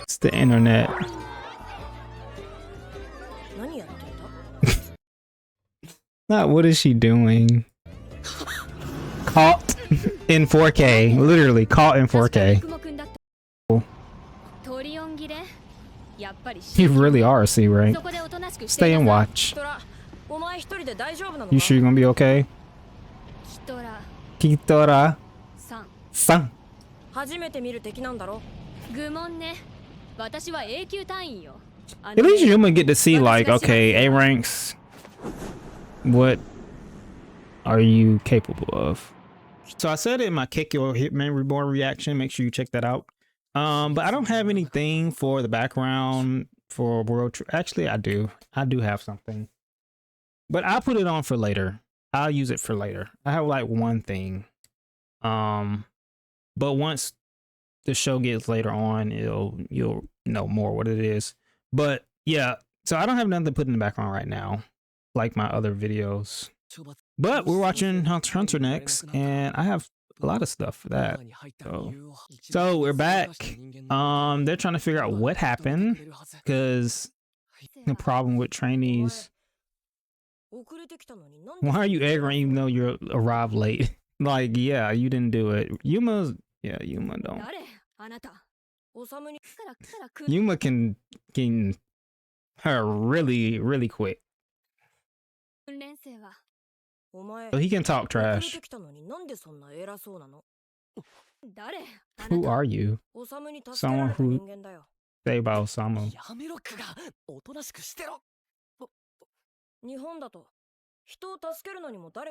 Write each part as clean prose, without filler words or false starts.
It's the internet. Not what is she doing? Caught in 4K. Literally caught in 4K. You really are a C rank. Stay and watch. You sure you're gonna be okay? Kitora san. At least Yuma get to see like, okay, A ranks. What are you capable of? So I said it in my Kick Your Hitman Reborn reaction. Make sure you check that out. But I don't have anything for the background for World. Actually, I do. I do have something, but I'll put it on for later. I'll use it for later. I have like one thing. But once the show gets later on, you'll know more what it is. But yeah, so I don't have nothing to put in the background right now, like my other videos. But we're watching Hunter x Hunter next, and I have a lot of stuff for that. So we're back. They're trying to figure out what happened, because the problem with trainees. Why are you angry even though you arrived late? Like, yeah, you didn't do it. Yuma don't. Yuma can her really quick. So he can talk trash. Who are you? Someone who say about Osamu.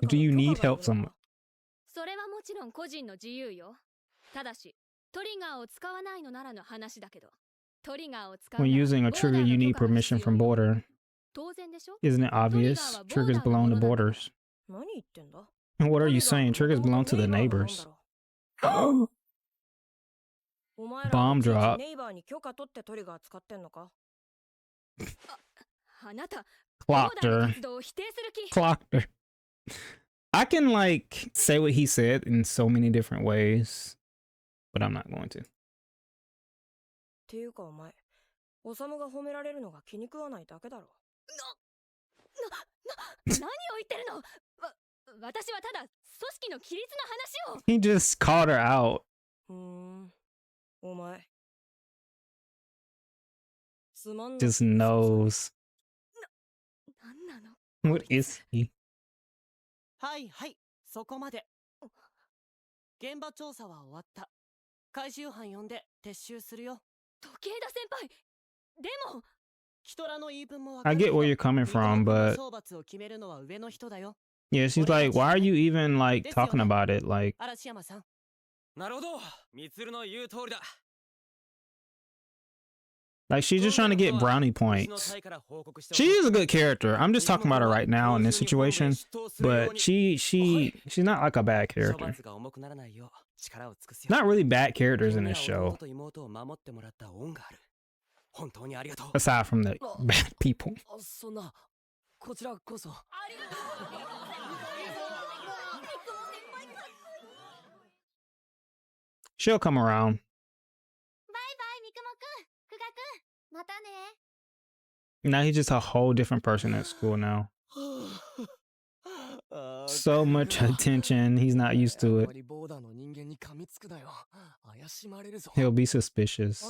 Do you need help someone? When using a trigger, you need permission from border. Isn't it obvious? Triggers belong to borders. What are you saying? Triggers belong to the neighbors. Bomb drop. Clocked her. Clocked her. I can like say what he said in so many different ways, but I'm not going to. He just called her out. Just knows. What is he? はいはい、そこまで。現場調査は終わった。回収班呼んで撤収するよ。時枝先輩。でも、キトラの言い分もわかる。I get where you're coming from, but yeah, she's like, why are you even like talking about it? Like, 嵐山さん。なるほど、ミツルの言う通りだ。like she's just trying to get brownie points. She is a good character. I'm just talking about her right now in this situation, but she's not like a bad character. Not really bad characters in this show. Aside from the bad people. She'll come around. Now he's just a whole different person at school now. So much attention, he's not used to it. He'll be suspicious.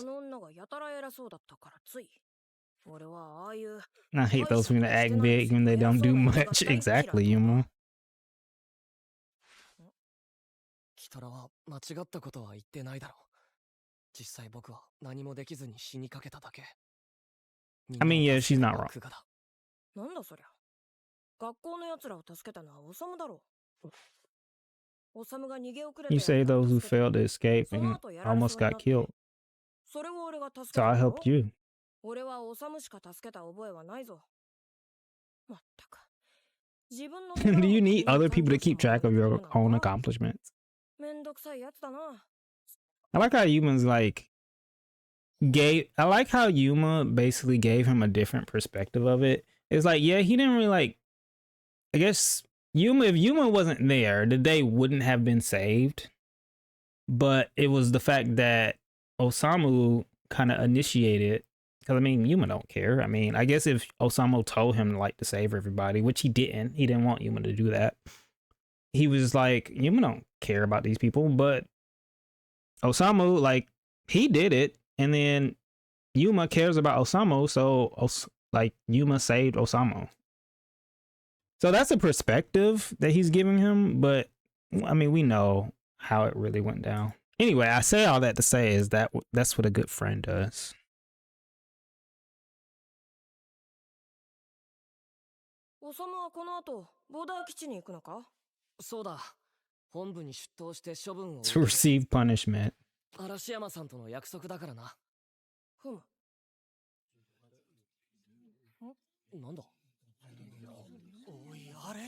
I hate those when they act big when they don't do much. Exactly, Yuma. I mean, yeah, she's not wrong. You say those who failed to escape and almost got killed. So I helped you. Do you need other people to keep track of your own accomplishments? I like how Yuma's like I like how Yuma basically gave him a different perspective of it. It's like, yeah, he didn't really like, I guess if Yuma wasn't there, the day wouldn't have been saved. but it was the fact that Osamu kind of initiated. Because I mean, Yuma don't care. I mean, I guess if Osamu told him like to save everybody, which he didn't want Yuma to do that. He was like, Yuma don't care about these people, but Osamu, like, he did it, and then Yuma cares about Osamu, so like Yuma saved Osamu. So that's a perspective that he's giving him, but I mean, we know how it really went down. Anyway, I say all that to say is that that's what a good friend does. おさむはこの後ボーダー基地に行くのか？そうだ。本部に出頭して処分を To receive punishment. 嵐山さんとの約束だからな。ふむ。なんだ？おい、あれ？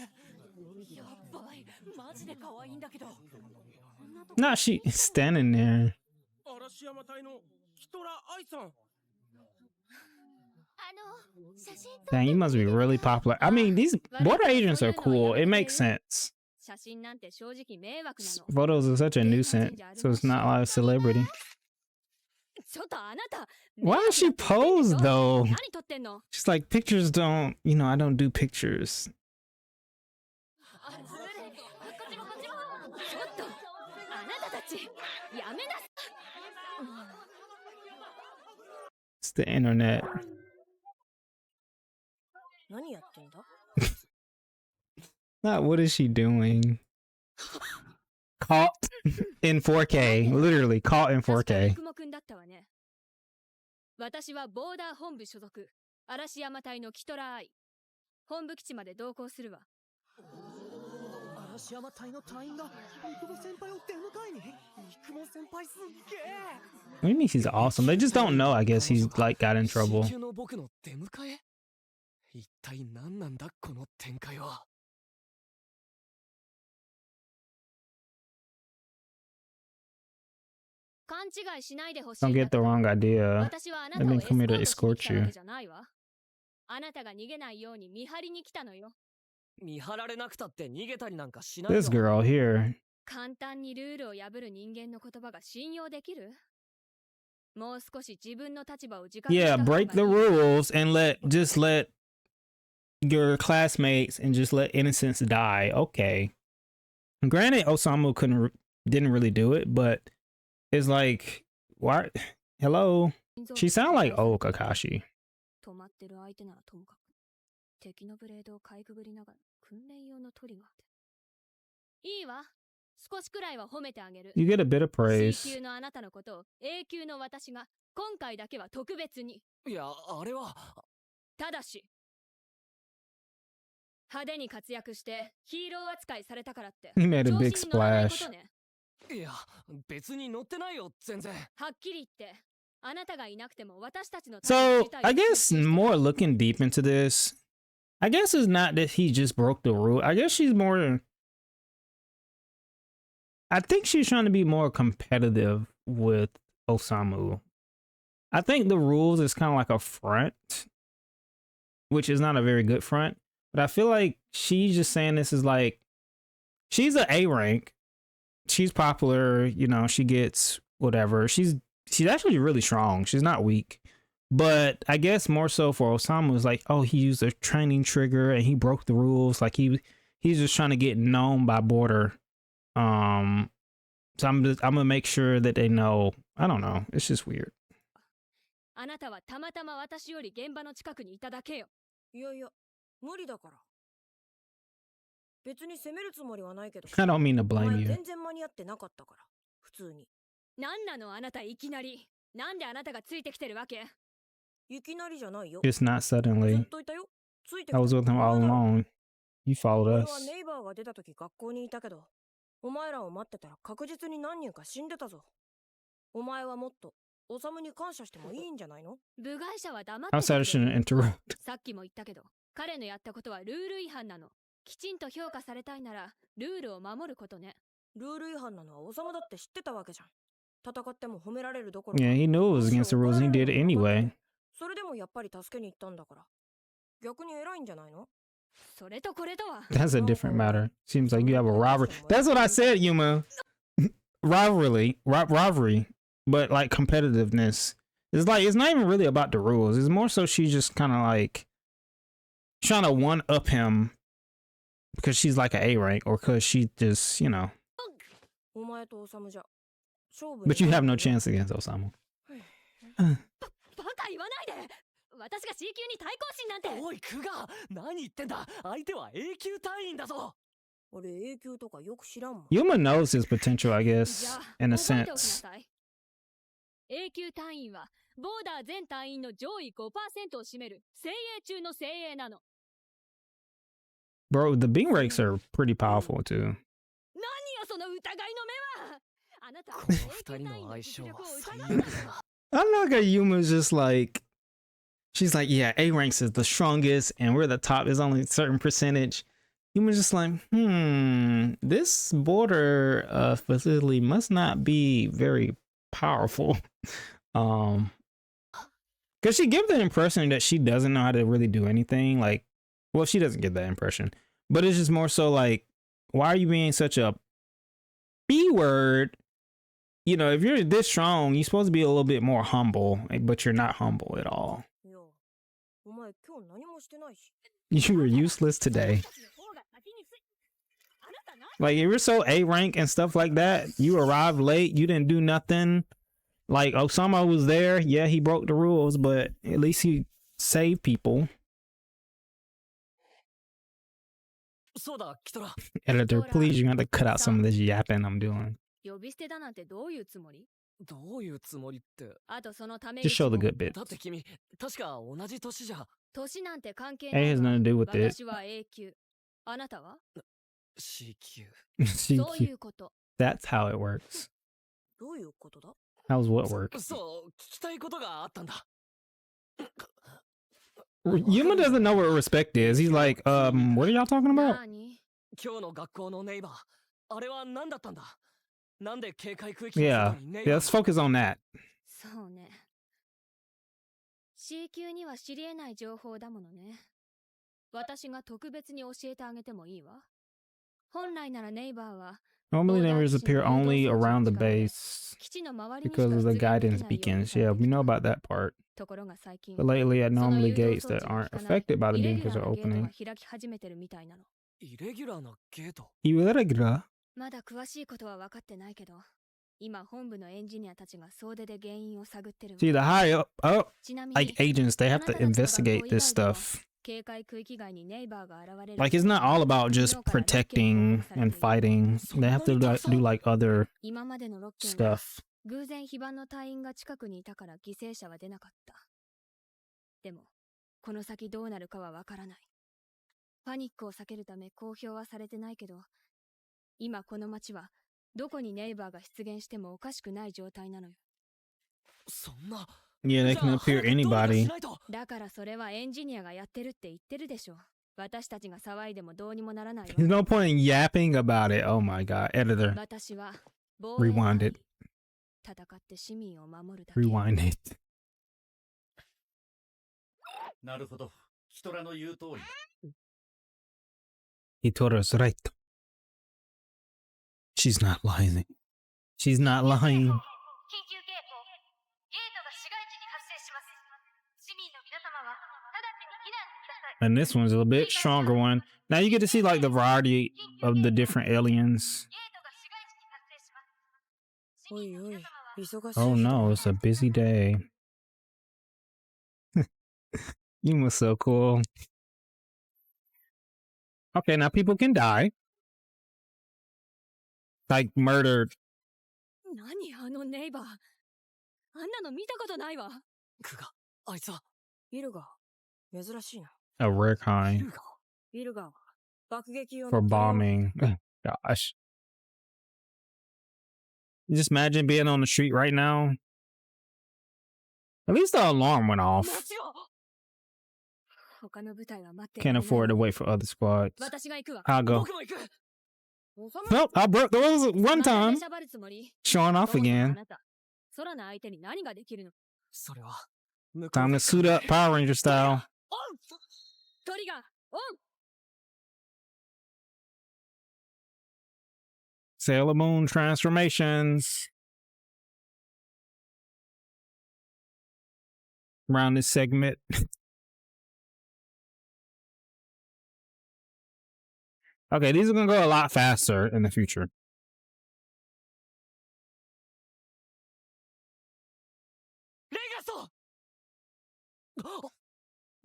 やばい。マジで可愛いんだけど。Nah, she standing there. 嵐山隊のキトラ愛さん。Dang, you must be really popular. I mean, these border agents are cool. It makes sense. Photos are such a nuisance, so it's not like a celebrity. Why does she pose though? She's like, pictures don't, you know, I don't do pictures. It's the internet. Not what is she doing? Caught in 4K. Literally caught in 4K. 私はボーダー本部所属嵐山隊のキトラ愛本部基地まで同行するわ嵐山隊の隊員が三雲先輩を出迎えに三雲先輩すっげえ What do you mean he's awesome? They just don't know. I guess he's like got in trouble. 新旧の僕の出迎え一体何なんだこの展開は勘違いしないでほしい Don't get the wrong idea. 私はあな They たを didn't エス come コ here to ートしに escort 来たわ you. けじゃないわあなたが逃げないように見張りに来たのよ見張られなくたって逃げたりなんかしないよ This girl here. 簡単にルールを破る人間の言葉が信用できるもう少し自分の立場を自覚した Yeah, 方がいい break the rules and let your classmates and just let innocents die. Okay. Granted, Osamu didn't really do it, but it's like, why? Hello. She sound like old Kakashi. 止まってる相手ならともかく敵のブレードをかいくぐりながら訓練用のトリガーでいいわ少しくらいは褒めてあげる You get a bit of praise. C 級のあなたのことを A 級の私が今回だけは特別にいやあれはただし派手に活躍してヒーロー扱いされたからって He made a 調 big 子に乗らないこ splash. とねいや別に乗ってないよ全然はっきり言ってあなたがいなくても私たちの So I guess more looking deep into this, I guess it's not that he just broke the rule. I guess she's more. I think she's trying to be more competitive with Osamu. I think the rules is kind of like a front, which is not a very good front. But I feel like she's just saying this is like she's an A rank. She's popular, you know, she gets whatever. She's actually really strong. She's not weak. But I guess more so for Osamu is like, oh, he used a training trigger and he broke the rules. Like he's just trying to get known by border. So I'm gonna make sure that they know. I don't know. It's just weird. あなたはたまたま私より現場の近くにいただけよ。いやいや、無理だから。別に責めるつもりはないけど。 I don't mean to お blame 前 you. 全然間に合ってなかったから。普通に。なんなのあなたいきなり。なんであなたがついてきてるわけ？いきなりじゃないよ。 Just not ず suddenly. っといたよ。ついてき I た was with him all お前だろ。 along. You followed 俺 us. はネイバーが出た時学校にいたけど、お前らを待ってたら確実に何人か死んでたぞ。お前はもっと、オサムに感謝してもいいんじゃないの？部外者は黙って Outsider てくれ shouldn't interrupt. さっきも言ったけど、彼のやったことはルール違反なの。きちんと評価されたいなら、ルールを守ることね。ルール違反なのはオサムだって知ってたわけじゃん。戦っても褒められるどころか。 Yeah, he knew it was against the rules and he did it anyway. それでもやっぱり助けに行ったんだから。逆に偉いんじゃないの？それとこれとは。 That's a different matter. Seems like you have a robber. That's what I said, Yuma. rivalry, but like competitiveness. It's like it's not even really about the rules. It's more so she's just kind of like trying to one up him because she's like an A rank or because she just, you know. お前とオサムじゃ勝負 But you にな have る no の chance against Osamu. バカ言わないで。私が C 級に対抗心なんて。おいクガ、何言ってんだ。相手は A 級隊員だぞ。俺 A 級とかよく知らんもん Yuma knows his potential, I じ guess, ゃあ in a 覚えておきな sense. さい。A 級隊員はボーダー全隊員の上位 5% を占める精鋭中の精鋭なの。 Bro, the Bing ranks are pretty powerful too. 何よその疑いの目は。あなたはこの A 級二人隊員のの相性は実力を最疑うの悪だな。 I like how Yuma's just like, she's like, yeah, A ranks is the strongest and we're the top. There's only a certain percentage. Yuma's just like, this border facility must not be very powerful. Because she gives the impression that she doesn't know how to really do anything. Like, well, she doesn't get that impression, but it's just more so like, why are you being such a B word? You know, if you're this strong, you're supposed to be a little bit more humble, but you're not humble at all. いやお前今日何もしてないし You were useless today. Like, if you're so A rank and stuff like that, you arrived late, you didn't do nothing. Like, Osamu was there. Yeah, he broke the rules, but at least he saved people. そうだ、キトラ。 Editor, please, you have to cut out some of this yapping I'm doing. 呼び捨てだなんてどういうつもり？どういうつもりって。あとそのため Just show the も good bits. だって君、確か同じ年じゃ。年なんて関係 A ない has わ。 nothing to do with it. 私は A 級。あなたは？ C 級。そういうこと。 That's how it works. どういうことだ How's what works? そう、聞きたいことがあったんだ。 Yuma doesn't know what respect is. He's like, what are y'all talking about? 何？今日の学校のネイバー、あれは何だったんだ。なんで警戒区域 Yeah, の外にネイ yeah, バ let's ーが focus on that. そうね。C 級には知り得ない情報だものね。私が特別に教えてあげてもいいわ。本来ならネイバーは Normally, neighbors appear only around the base 基地の周りにしか because of the 出現できない guidance ように beacons. され Yeah, て we きた know about that part. ところが最近 But lately, at その normally 誘導 gates 装置 that が aren't 効かない affected by the イレ beacons ギュラー are なゲート opening. が開き始めてるみたいなの。イレギュラーなゲート。 Irregular. まだ詳しいことは分かってないけど、今本部のエンジニアたちが総出で原因を探ってるわ。 See, the high up, ちなみに like agents, they have to investigate this stuff. 警戒区域外にネイバーが現れる。 Like, it's not all about just protecting and fighting. They have to do like other 今までの6件は stuff. 偶然非番の隊員が近くにいたから犠牲者は出なかった。でも、この先どうなるかはわからない。パニックを避けるため公表はされてないけど、今この町はどこにネイバーが出現してもおかしくない状態なのよ。そんな。 Yeah, they can appear anybody. だからそれはエンジニアがやってるって言ってるでしょ。私たちが騒いでもどうにもならない There's よ。 no point in yapping about it. Oh my god, editor, 私は防衛 rewind 隊 it, 戦って市民を守るだけ。 rewind it. なるほど。ヒトラの言う通り。 Kitora's right. She's not lying. She's not lying. 緊急警報。ゲートが市街地に発生します。市民の皆様は直ちに避難してください。 And this one's a bit stronger one. Now you get to see like the variety of the different aliens. ゲートが市街地に発生します。市おいおい民の皆様は忙しい Oh 日だ no, it's a busy day. You were so cool. Okay, now people can die. Like murdered. 何あのネイバー。あんなの見たことないわ。クガ、あいつは。ビルガー珍しいな A rare ビ kind ルガ。ビルガーは爆撃用 for の帝王 bombing. Gosh. Just imagine being on the street right now. At least the alarm went off. 待ちよ。他の部隊は待って Can't afford to wait for other squads. 私が行くわ。 I'll go. 僕も行く。おさ Nope, I broke the rules one また time. 出しゃばるつもり。 Showing off そもそもあ again. なた、空の相手に何ができるの？それは。向こう Time to suit up Power Ranger style. トリガー、オン！ Sailor Moon transformations. Around this segment. Okay, these are gonna go a lot faster in the future. レイガスト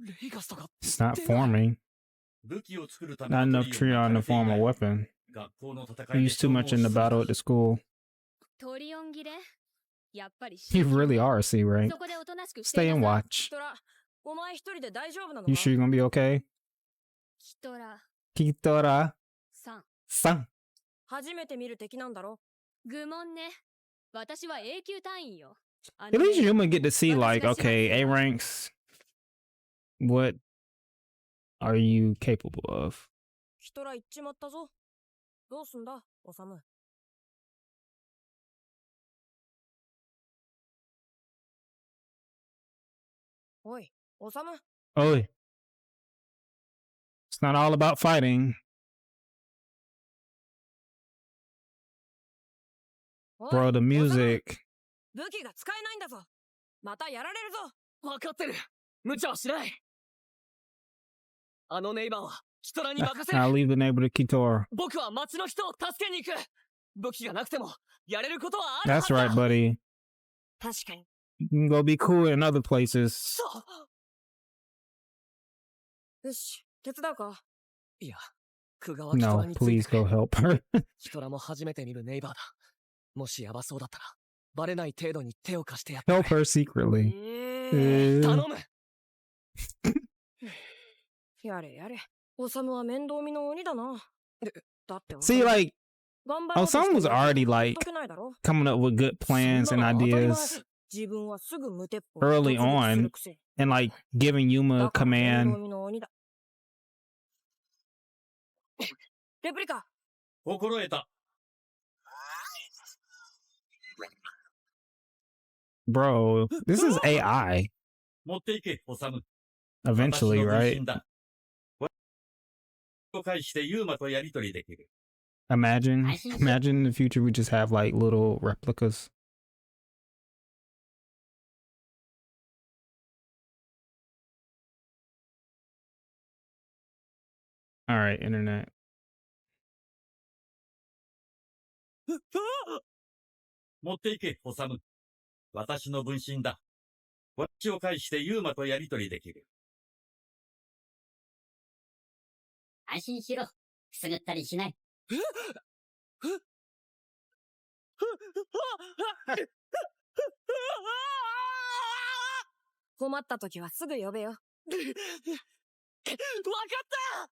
レイガストが It's not forming. 武器を作るため Not の enough トリオン Trion が to form a 足りていない weapon. 学校の戦 We いで used too much in the 消耗 battle at the school. トリオン切れやっぱり You really are a C rank. そこでおとなしくして Stay い and なさい watch. トラ、お前一人で大丈夫なの You か sure you're gonna be okay? キトラ Kitora さん san. 初めて見る敵なんだろ愚問ね私は永久隊員よ At least you're gonna get to see like, okay, A ranks. What are you capable of? キトラ行っちまったぞ。どうすんだ、オサム。おい、オサム。 Oh, it's not all about fighting. おい Bro, the オサム music. 武器が使えないんだぞ。またやられるぞ。分かってる無茶はしないあのネイバーはキトラに任せ I'll る leave the neighbor to Kitora. 僕は町の人を助けに行く武器がなくてもやれることはあるは That's ずだ right, buddy. 確かに。 You can go be cool in other places. そうよし、手伝うか。いやクガはキト No, ラについ please て go help her. キトラも初めて見るネイバーだもしヤバそうだったらバレない程度に手を貸してやって Help her secretly. 頼むやれやれ。オサムは面倒見の鬼だな。だってオサ See, ム like, 頑張ろうとして Osamu was るのに already ほっ like とけないだろ。 coming up with good plans and そんなの当たり前。 ideas 自分はすぐ無鉄砲 Early 突撃す on るくせに and like giving Yuma a だから面 command. 倒見の鬼だ。レプリカ。心得た Bro, this is AI 持っていけオサム eventually, 私の分 right? 身だを介してユーマとやり取りできる Imagine in the future we just have like little replicas. All right, internet. 持っていけオサム私の分身だ私を介してユーマとやり取りできる安心しろ。くすぐったりしない。困った時はすぐ呼べよ。わかった。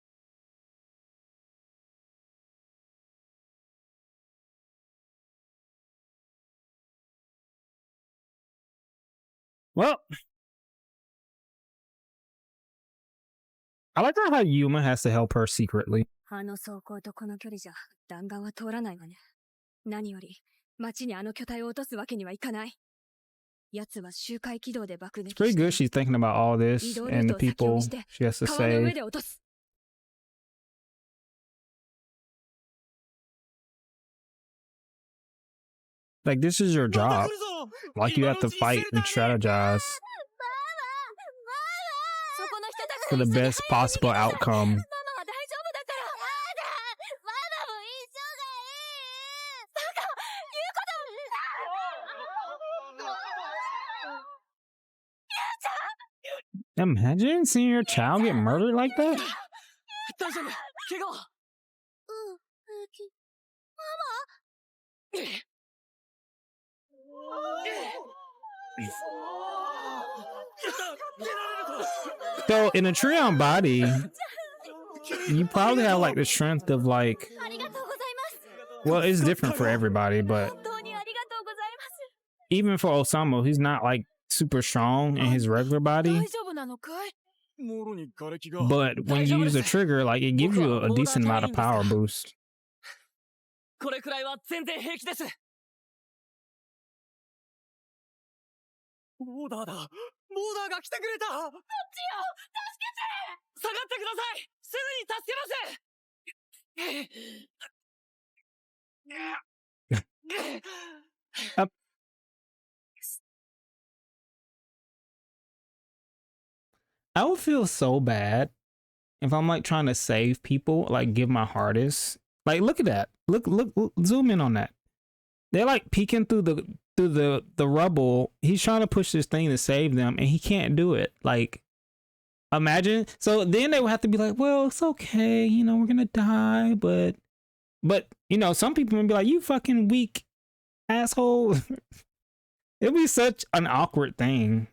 Well, I like how Yuma has to help her secretly. あの走行とこの距離じゃ弾丸は通らないわね何より町にあの巨体を落とすわけにはいかない奴は周回軌道で爆撃 It's pretty して good she's thinking about all this and the people she has to 川の上 save. で落とす Like, this is your job. Like, you have to fight and strategize そこの人たち for the best possible outcome. ママは大丈夫だからママも一緒がいいバカ言うこと Imagine seeing your child get murdered like that. 大丈夫怪我は So, in a Trion body, you probably have like the strength of like, ありがとうございます well, it's different for everybody, but 本当にありがとうございます even for Osamu, he's not like super strong in his regular body. 大丈夫なのかい？ But when you use a trigger, like it gives you a decent amount of power boost. これくらいは全然平気ですボーダーだボーダーが来てくれたこっちよ助けて下がってくださいすぐに助けます I would feel so bad if I'm like trying to save people, like give my hardest. Like, look at that. Look, zoom in on that. They're like peeking through the rubble. He's trying to push this thing to save them, and he can't do it. Like, imagine. So then they would have to be like, well, it's okay, you know, we're gonna die, but you know, some people would be like, you fucking weak asshole. It'd be such an awkward thing.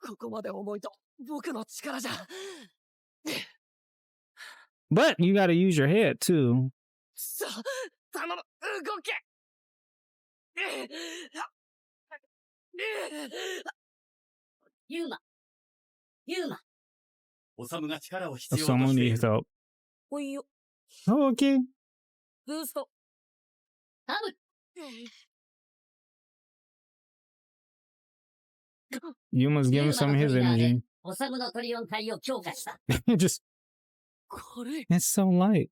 ここまで重いと僕の力じゃ。 But you gotta use your head too. さあ、頼む、動け。ユーマ。ユーマ。おさむが力を必要と Someone してい needs る。 help. おいよ、 Oh, okay. ブースト。タム。 Yuma's ユ giving ー some マ of の his トリガーで energy. オサムのトリオン体を強化した。 Just 軽い。 it's so light.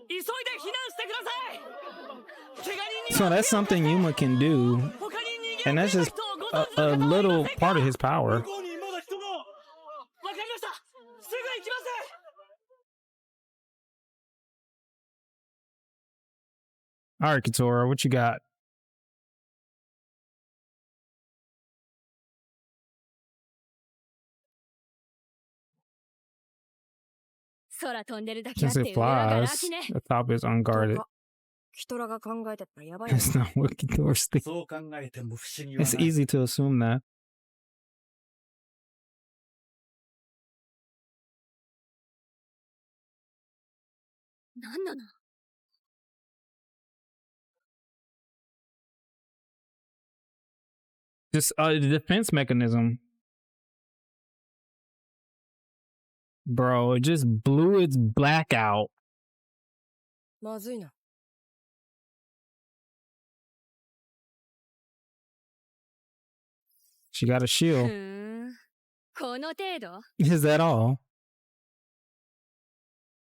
急いで避難してください。怪我人に So that's something Yuma can do, 他に逃げ and that's 遅れ just た人をご存 a, 知の a 方はいま little せんか？ part of his power. わかりました。すぐ行きます。 All right, Kitora, what you got? 空飛んでるだけあっ Since て it 上はガラ flies, 空きね。 the top is unguarded. キトラが考えてたらやばいな。 That's not what Kitora's thinking. そう考えても不思議は It's ない。 easy to assume that. なんなの？ Just a defense mechanism. Bro, it just blew its black out. まずいな。 She got a ふ shield. ーん。この程度？ Is that all?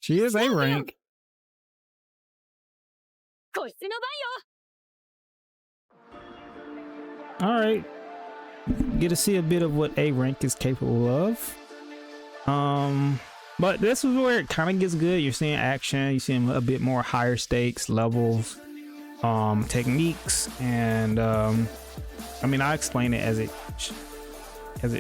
She is A rank. 個室の番よ。 All right. Get to see a bit of what A rank is capable of. But this is where it kind of gets good. You're seeing action. You're seeing a bit more higher stakes levels, techniques, and I mean, I explain it as it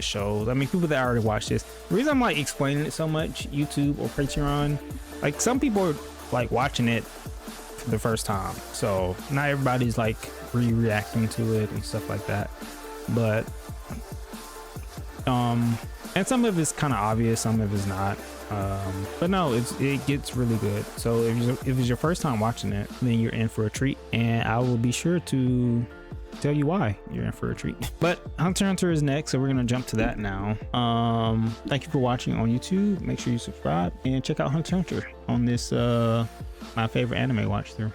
shows. I mean, people that already watched this. The reason I'm like explaining it so much, YouTube or Patreon, like some people are like watching it for the first time, so not everybody's like reacting to it and stuff like that. But and some of it's kind of obvious, some of it's not. But no, it gets really good. So if it's your first time watching it, then you're in for a treat, and I will be sure to tell you why you're in for a treat. But Hunter x Hunter is next, so we're gonna jump to that now. Thank you for watching on YouTube. Make sure you subscribe and check out Hunter x Hunter on this my favorite anime watch through.